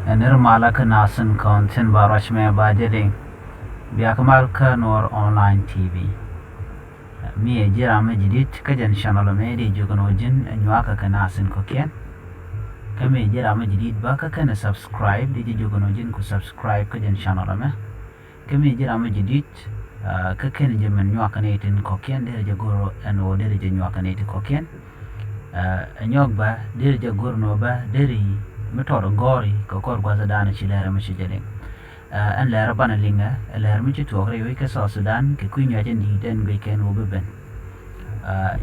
Nirmala ka nasan kontin barash me bajering biakmal ka nor online TV mi jira me jidit ka jan channel me di jugono jin nywaka ka nasan ko ken kami jira me jidit ba ka kana subscribe di jugono jin ku subscribe ka jan channel me kami jira me jidit ka ken jemen nywaka ne tin ko ken de jagoro eno de nywaka ne tin ko ken nyogba de jagoro no ba de metoro gori ko kor gwaza dana chilera machijele an lera bana linga lera michi togre wike so Sudan ke kunya jendi den wike no beben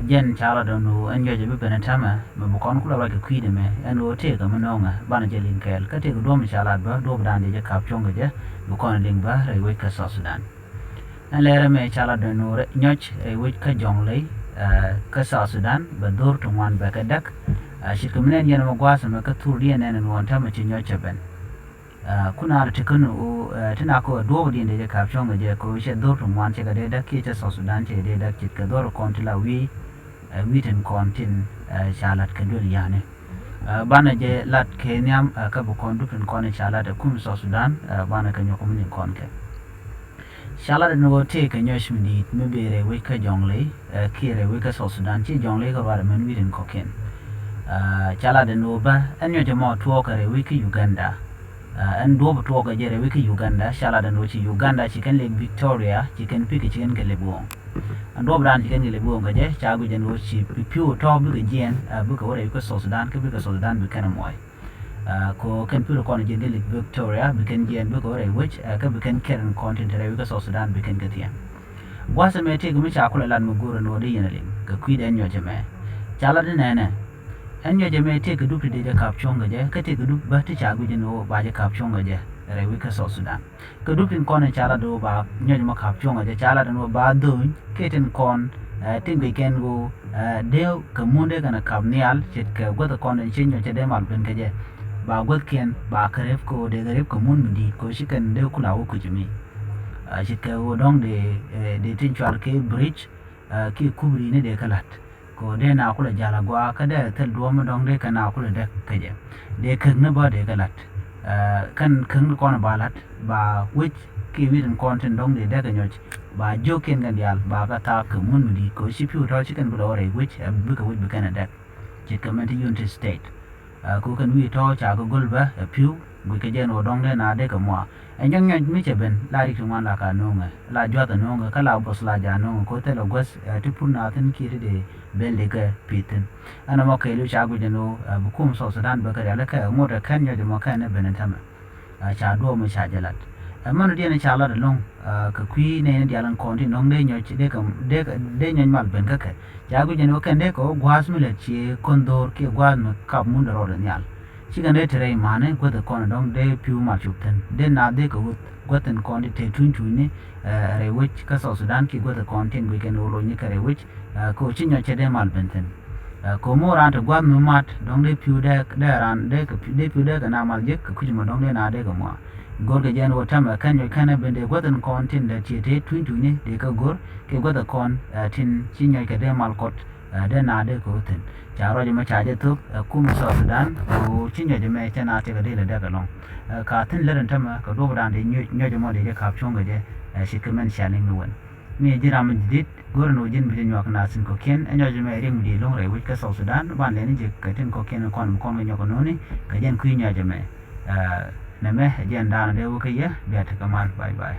jen chala donu an yoje beben tama me bukon kula ke kuide me an o te ga manonga bana jelin kel ka te do mi chala ba do bdan de kap chonga je bukon lingba re wike so Sudan an lera me chala donu nyoch e wike jonglei ka so Sudan ba dur tungwan ba ka dak shirkaminen yana magwasa maka turiya na nan wanta mace nyocha ben kuna da tikun tana ko do din da ka chon ga ko she do tun wan ce ga da ke ta Sudan ce da ke ka do kontila wi tin kontin shalat ka dul yani bana je lat kenyam ka bu kon dupin kon shalat da kum Sudan bana ka nyoko min kon ke shalat no te ka nyosh mi me bere wi ka jongle kire wi ka Sudan ci jongle ga war men wi tin koken chala de noba an yo jamo tuoka re wiki Uganda an dobo tuoka jere wiki Uganda chala de no chi Uganda chicken lake Victoria chicken pig chicken ke lebuong an dobo dan chicken ke lebuong ga je chagu je no chi piu to bu ge jen bu ko re ko Sudan ke bu ko Sudan bu kana moy ko kan piu ko ne je lake Victoria bu kan jen bu ko re which ka bu kan keren content re ko Sudan bu kan ge tian wasa me te gumi cha kula lan mu goro no de yenale ka kuide an yo jame chala de nene an yo jame te ka dupi de kap chonga je ka te ka dup ba te chagu je no ba je kap chonga je re wi ka Sudan ka dupin kon chala do ba nyo ma kap chonga je chala no ba dun keten kon tin be ken go de ka munde kana kap nial chet ka go ta kon chen nyo che de mal ben ka je ba go ken ba karef ko de garef ko mun di ko shi kan de kula wo ku jimi shi ka wo dong de tin chwal ke bridge ki kubri ne de kalat ko de na kula jala gwa ka da tel do mo dong de kana kula de kaje de kan ne ba de galat kan ko na balat ba which ki win content dong de daga nyoch ba joken gan yal ba ka ta ka mun di ko shi piu to chicken bro re which bu ka which kana da che comment United State ko kan wi to cha ko gulba piu bu ka je no dong de na de ka mo en jang nyoj mi che ben la ri kuma la ka no nga la jwa ta no nga kala bos la ja no ko te lo gwas ti pun na tin ki de bel de ka pitin ana mo kai lu cha gu de no bu kum Sudan ba ka ya la ka mo da kan ya de mo ka ne ben tama cha do mo cha jalat amma no de ne cha la de long ka kui ne de alan kon ti nong de nyoj de ka de nyoj mal ben ka ka cha gu de no kan de ko gwas mi le chi kondor ke gwas no kap mun ro de nyal chicken de tere mane ko de kon dong de piu ma chupten de na de ko goten kon de te tun ni re which ka Sudan ki go de content we can olo ni kare which ko chinyo che de mal benten ko mo ran to gwa mu mat dong de piu de ran de piu de na mal je ku mo dong de na de ko mo gor ge jan wota ma kan yo kana ben de goten content de che te tun ni de ka gor ke go de kon tin chinyo ke de mal kot de na de ko ten charo je ma chaje tu kum Sudan ko chinyo je me chana te ga de le daga long ka tin le ran ma ka do dan de nyo je mo de kap chong ga je shi kemen shaling no wen mi je ram dit gor no jin bi nyo na sin ko ken nyo je me rim di long re wi ka Sudan ban le ni je ka tin ko ken kon nyo ko no ni ka jen ku nyo je me na me jen dan de wo ke ye be ta kamal bye bye